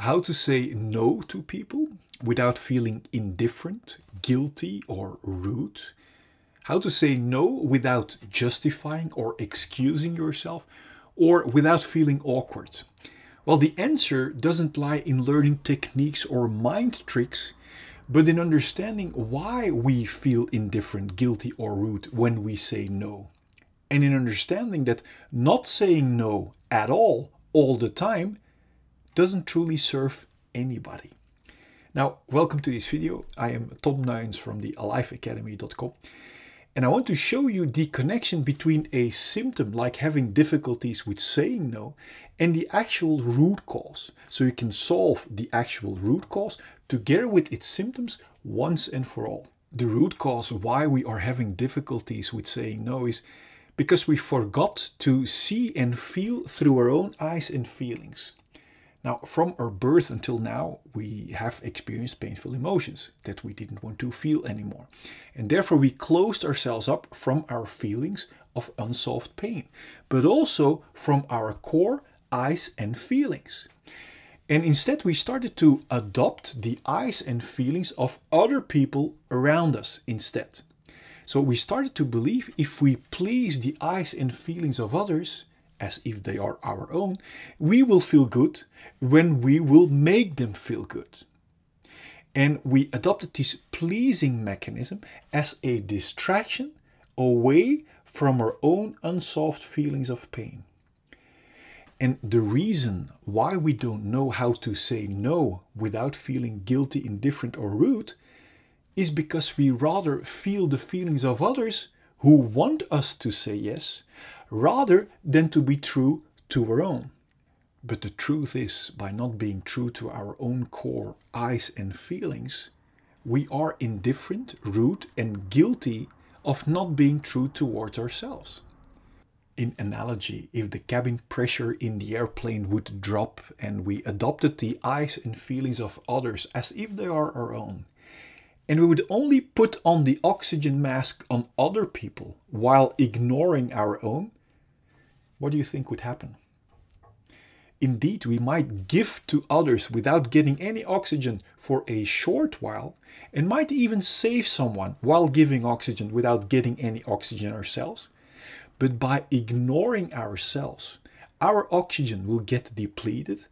how to say no to people without feeling indifferent, guilty, or rude. How to say no without justifying or excusing yourself, or without feeling awkward. Well, the answer doesn't lie in learning techniques or mind tricks, but in understanding why we feel indifferent, guilty, or rude when we say no. And in understanding that not saying no at all the time, doesn't truly serve anybody. Now, welcome to this video. I am Tom Nuyens from the anybody.Welcome. And I want to show you the connection between a symptom like having difficulties with saying no and the actual root cause. So you can solve the actual root cause together with its symptoms once and for all. The root cause why we are having difficulties with saying no is because we forgot to see and feel through our own eyes and feelings. Now, from our birth until now, we have experienced painful emotions that we didn't want to feel anymore. And therefore, we closed ourselves up from our feelings of unsolved pain, but also from our core eyes and feelings. And instead, we started to adopt the eyes and feelings of other people around us instead. So we started to believe if we please the eyes and feelings of others, as if they are our own, we will feel good when we will make them feel good. And we adopted this pleasing mechanism as a distraction away from our own unsolved feelings of pain. And the reason why we don't know how to say no without feeling guilty, indifferent, or rude is because we rather feel the feelings of others who want us to say yes, rather than to be true to our own. But the truth is, by not being true to our own core eyes and feelings, we are indifferent, rude, and guilty of not being true towards ourselves. In analogy, if the cabin pressure in the airplane would drop and we adopted the eyes and feelings of others as if they are our own, and we would only put on the oxygen mask on other people while ignoring our own, what do you think would happen? Indeed, we might give to others without getting any oxygen for a short while, and might even save someone while giving oxygen without getting any oxygen ourselves. But by ignoring ourselves, our oxygen will get depleted,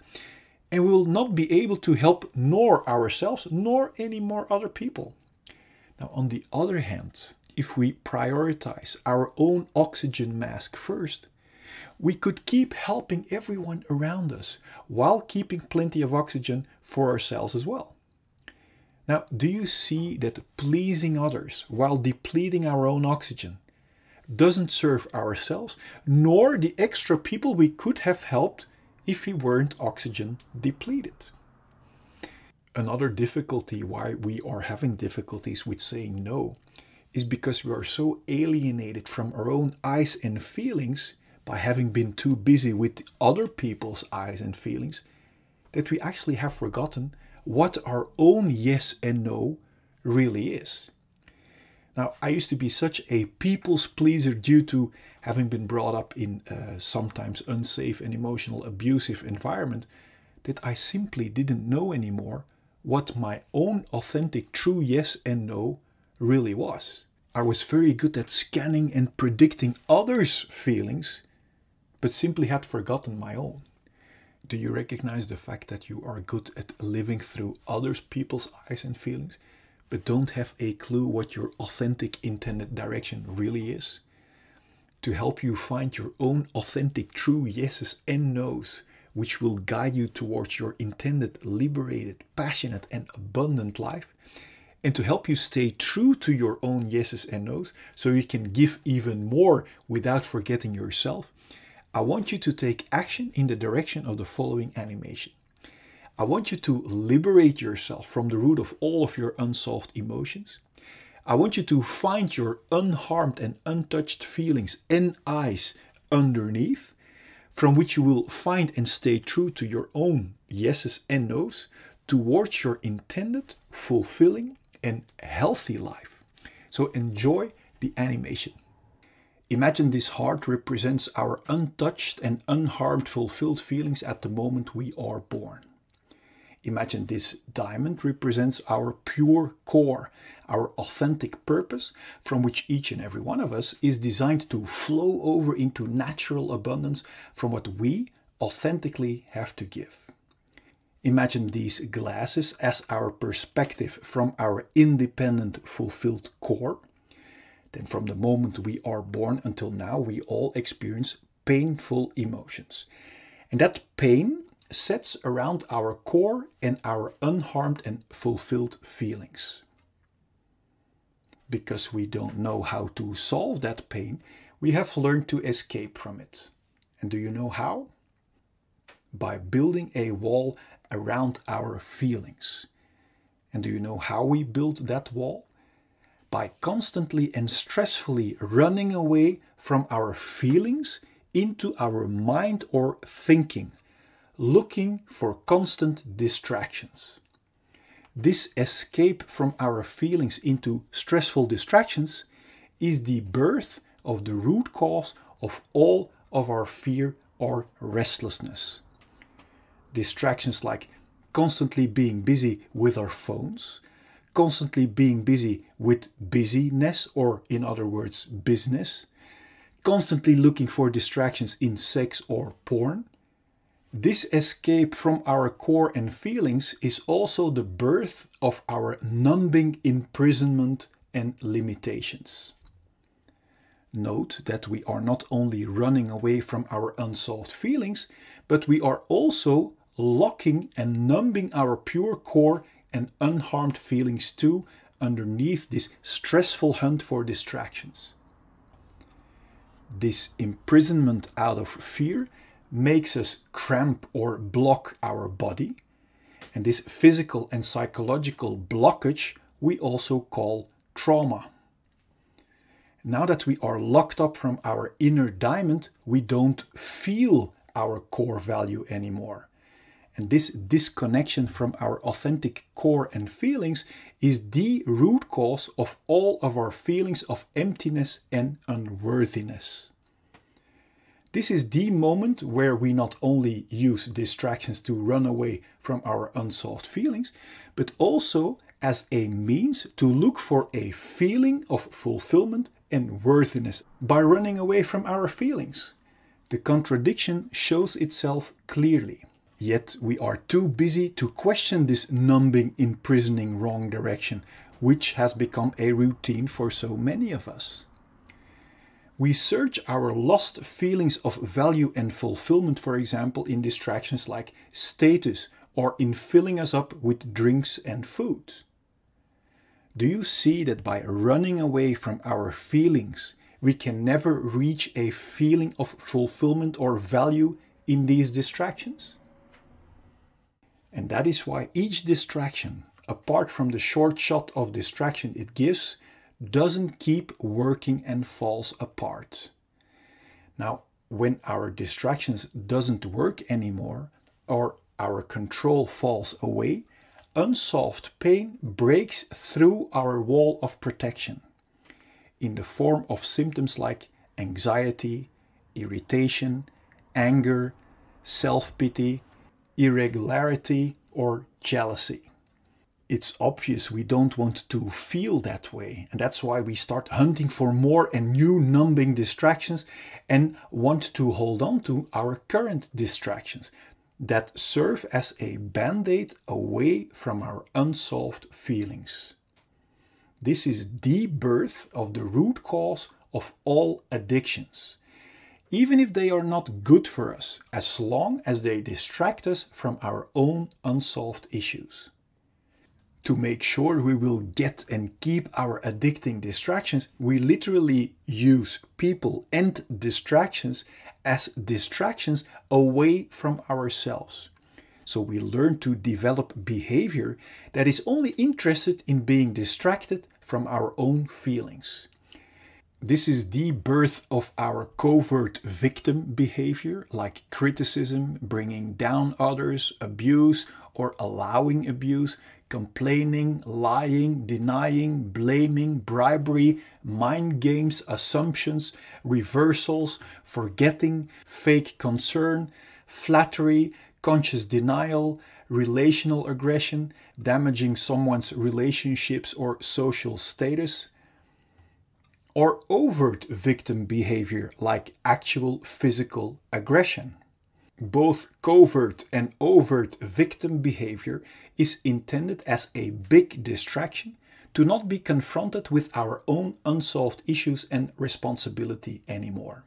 and we will not be able to help nor ourselves nor any more other people. Now, on the other hand, if we prioritize our own oxygen mask first, we could keep helping everyone around us while keeping plenty of oxygen for ourselves as well. Now, do you see that pleasing others while depleting our own oxygen doesn't serve ourselves nor the extra people we could have helped if we weren't oxygen depleted? Another difficulty why we are having difficulties with saying no is because we are so alienated from our own eyes and feelings by having been too busy with other people's eyes and feelings that we actually have forgotten what our own yes and no really is. Now, I used to be such a people's pleaser due to having been brought up in a sometimes unsafe and emotional abusive environment that I simply didn't know anymore what my own authentic true yes and no really was. I was very good at scanning and predicting others' feelings, but simply had forgotten my own. Do you recognize the fact that you are good at living through other people's eyes and feelings, but don't have a clue what your authentic intended direction really is? To help you find your own authentic true yeses and nos, which will guide you towards your intended, liberated, passionate, and abundant life, and to help you stay true to your own yeses and nos so you can give even more without forgetting yourself, I want you to take action in the direction of the following animation. I want you to liberate yourself from the root of all of your unsolved emotions. I want you to find your unharmed and untouched feelings and eyes underneath, from which you will find and stay true to your own yeses and nos towards your intended, fulfilling, and healthy life. So enjoy the animation. Imagine this heart represents our untouched and unharmed fulfilled feelings at the moment we are born. Imagine this diamond represents our pure core, our authentic purpose, from which each and every one of us is designed to flow over into natural abundance from what we authentically have to give. Imagine these glasses as our perspective from our independent, fulfilled core. Then from the moment we are born until now, we all experience painful emotions. And that pain sets around our core and our unharmed and fulfilled feelings. Because we don't know how to solve that pain, we have learned to escape from it. And do you know how? By building a wall around our feelings. And do you know how we build that wall? By constantly and stressfully running away from our feelings into our mind or thinking, looking for constant distractions. This escape from our feelings into stressful distractions is the birth of the root cause of all of our fear or restlessness. Distractions like constantly being busy with our phones, constantly being busy with busyness, or in other words, business, constantly looking for distractions in sex or porn. This escape from our core and feelings is also the birth of our numbing imprisonment and limitations. Note that we are not only running away from our unsolved feelings, but we are also locking and numbing our pure core and unharmed feelings too underneath this stressful hunt for distractions. This imprisonment out of fear makes us cramp or block our body, and this physical and psychological blockage we also call trauma. Now that we are locked up from our inner diamond, we don't feel our core value anymore. And this disconnection from our authentic core and feelings is the root cause of all of our feelings of emptiness and unworthiness. This is the moment where we not only use distractions to run away from our unsolved feelings, but also as a means to look for a feeling of fulfillment and worthiness by running away from our feelings. The contradiction shows itself clearly. Yet we are too busy to question this numbing, imprisoning wrong direction, which has become a routine for so many of us. We search our lost feelings of value and fulfillment, for example, in distractions like status or in filling us up with drinks and food. Do you see that by running away from our feelings, we can never reach a feeling of fulfillment or value in these distractions? And that is why each distraction, apart from the short shot of distraction it gives, doesn't keep working and falls apart. Now, when our distractions doesn't work anymore, or our control falls away, unsolved pain breaks through our wall of protection in the form of symptoms like anxiety, irritation, anger, self-pity, irregularity, or jealousy. It's obvious we don't want to feel that way, and that's why we start hunting for more and new numbing distractions and want to hold on to our current distractions that serve as a band-aid away from our unsolved feelings. This is the birth of the root cause of all addictions, even if they are not good for us, as long as they distract us from our own unsolved issues. To make sure we will get and keep our addicting distractions, we literally use people and distractions as distractions away from ourselves. So we learn to develop behavior that is only interested in being distracted from our own feelings. This is the birth of our covert victim behavior, like criticism, bringing down others, abuse or allowing abuse, complaining, lying, denying, blaming, bribery, mind games, assumptions, reversals, forgetting, fake concern, flattery, conscious denial, relational aggression, damaging someone's relationships or social status, or overt victim behavior like actual physical aggression. Both covert and overt victim behavior is intended as a big distraction to not be confronted with our own unsolved issues and responsibility anymore.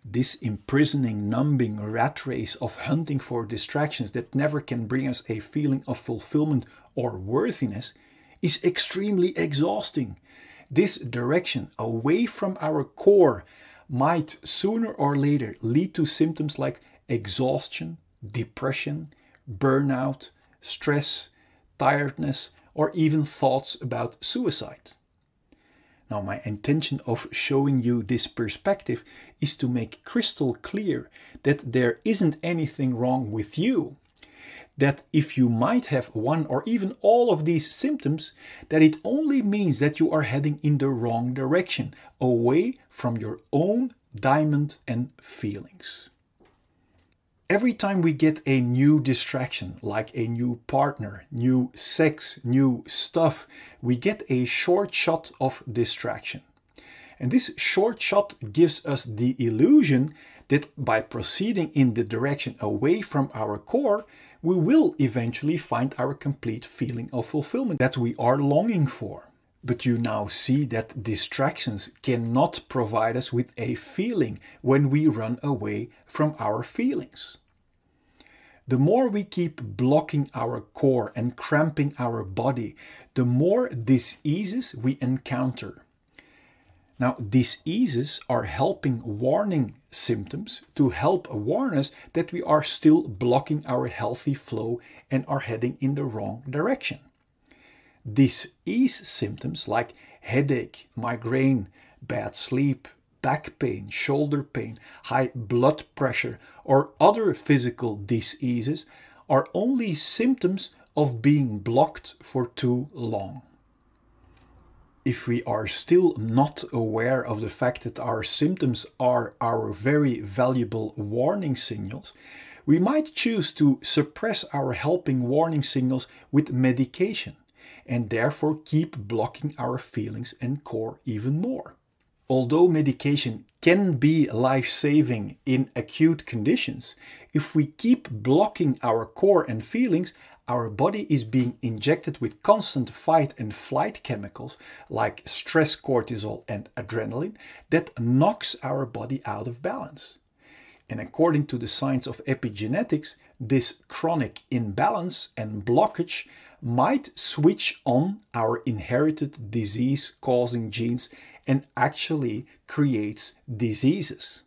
This imprisoning, numbing rat race of hunting for distractions that never can bring us a feeling of fulfillment or worthiness is extremely exhausting. This direction away from our core might sooner or later lead to symptoms like exhaustion, depression, burnout, stress, tiredness, or even thoughts about suicide. Now, my intention of showing you this perspective is to make crystal clear that there isn't anything wrong with you. That if you might have one or even all of these symptoms, that it only means that you are heading in the wrong direction, away from your own diamond and feelings. Every time we get a new distraction, like a new partner, new sex, new stuff, we get a short shot of distraction. And this short shot gives us the illusion that by proceeding in the direction away from our core, we will eventually find our complete feeling of fulfillment that we are longing for. But you now see that distractions cannot provide us with a feeling when we run away from our feelings. The more we keep blocking our core and cramping our body, the more diseases we encounter. Now, diseases are helping warning symptoms to help warn us that we are still blocking our healthy flow and are heading in the wrong direction. Disease symptoms like headache, migraine, bad sleep, back pain, shoulder pain, high blood pressure, or other physical diseases are only symptoms of being blocked for too long. If we are still not aware of the fact that our symptoms are our very valuable warning signals, we might choose to suppress our helping warning signals with medication and therefore keep blocking our feelings and core even more. Although medication can be life-saving in acute conditions, if we keep blocking our core and feelings, our body is being injected with constant fight and flight chemicals like stress cortisol and adrenaline that knocks our body out of balance. And according to the science of epigenetics, this chronic imbalance and blockage might switch on our inherited disease-causing genes and actually creates diseases.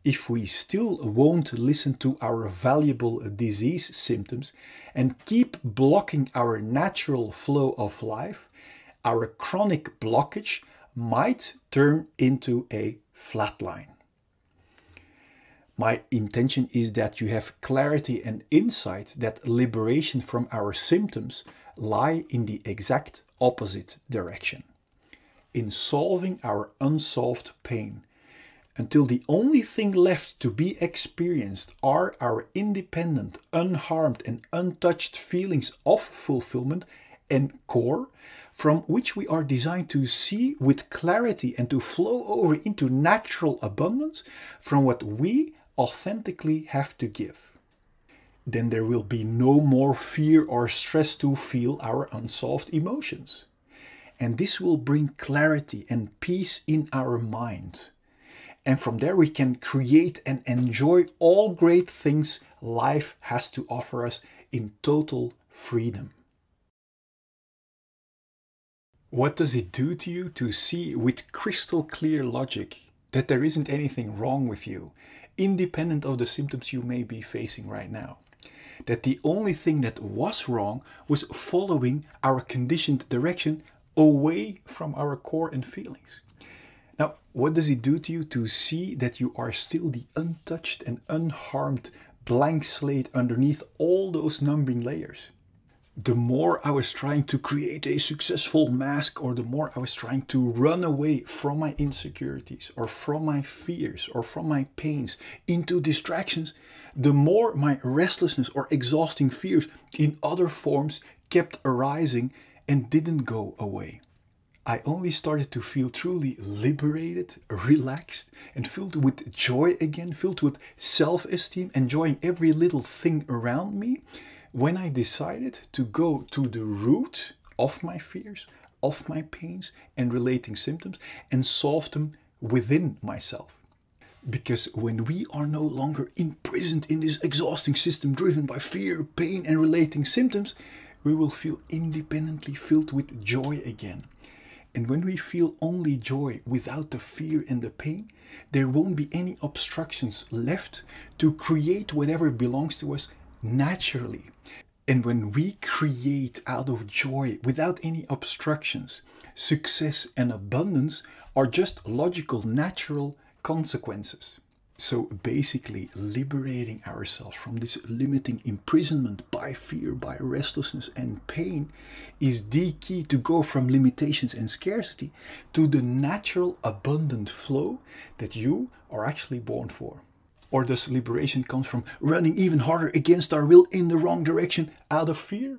If we still won't listen to our valuable disease symptoms and keep blocking our natural flow of life, our chronic blockage might turn into a flatline. My intention is that you have clarity and insight that liberation from our symptoms lie in the exact opposite direction, in solving our unsolved pain, until the only thing left to be experienced are our independent, unharmed and untouched feelings of fulfillment and core, from which we are designed to see with clarity and to flow over into natural abundance from what we authentically have to give. Then there will be no more fear or stress to feel our unsolved emotions. And this will bring clarity and peace in our mind. And from there we can create and enjoy all great things life has to offer us in total freedom. What does it do to you to see with crystal clear logic that there isn't anything wrong with you, independent of the symptoms you may be facing right now? That the only thing that was wrong was following our conditioned direction away from our core and feelings. Now, what does it do to you to see that you are still the untouched and unharmed blank slate underneath all those numbing layers? The more I was trying to create a successful mask, or the more I was trying to run away from my insecurities or from my fears or from my pains into distractions, the more my restlessness or exhausting fears in other forms kept arising and didn't go away. I only started to feel truly liberated, relaxed, and filled with joy again, filled with self-esteem, enjoying every little thing around me, when I decided to go to the root of my fears, of my pains and relating symptoms, and solve them within myself. Because when we are no longer imprisoned in this exhausting system driven by fear, pain and relating symptoms, we will feel independently filled with joy again. And when we feel only joy without the fear and the pain, there won't be any obstructions left to create whatever belongs to us naturally. And when we create out of joy without any obstructions, success and abundance are just logical, natural consequences. So basically, liberating ourselves from this limiting imprisonment by fear, by restlessness and pain is the key to go from limitations and scarcity to the natural, abundant flow that you are actually born for. Or does liberation come from running even harder against our will in the wrong direction out of fear?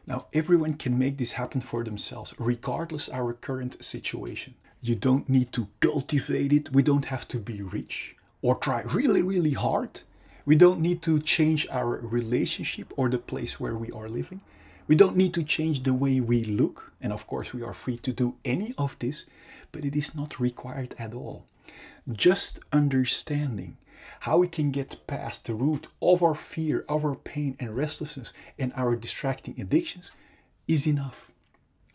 Now, everyone can make this happen for themselves, regardless of our current situation. You don't need to cultivate it. We don't have to be rich or try really, really hard. We don't need to change our relationship or the place where we are living. We don't need to change the way we look. And of course, we are free to do any of this, but it is not required at all. Just understanding how we can get past the root of our fear, of our pain and restlessness and our distracting addictions is enough.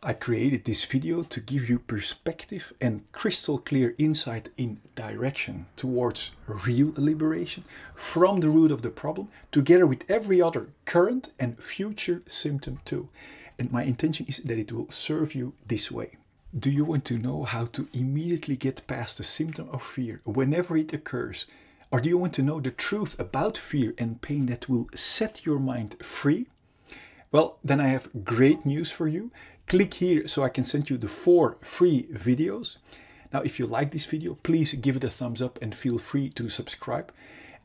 I created this video to give you perspective and crystal clear insight in direction towards real liberation from the root of the problem, together with every other current and future symptom too. And my intention is that it will serve you this way. Do you want to know how to immediately get past the symptom of fear whenever it occurs? Or do you want to know the truth about fear and pain that will set your mind free? Well, then I have great news for you. Click here so I can send you the 4 free videos. Now, if you like this video, please give it a thumbs up and feel free to subscribe.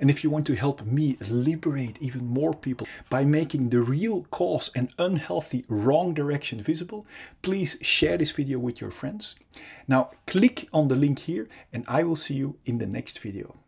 And if you want to help me liberate even more people by making the real cause and unhealthy wrong direction visible, please share this video with your friends. Now, click on the link here and I will see you in the next video.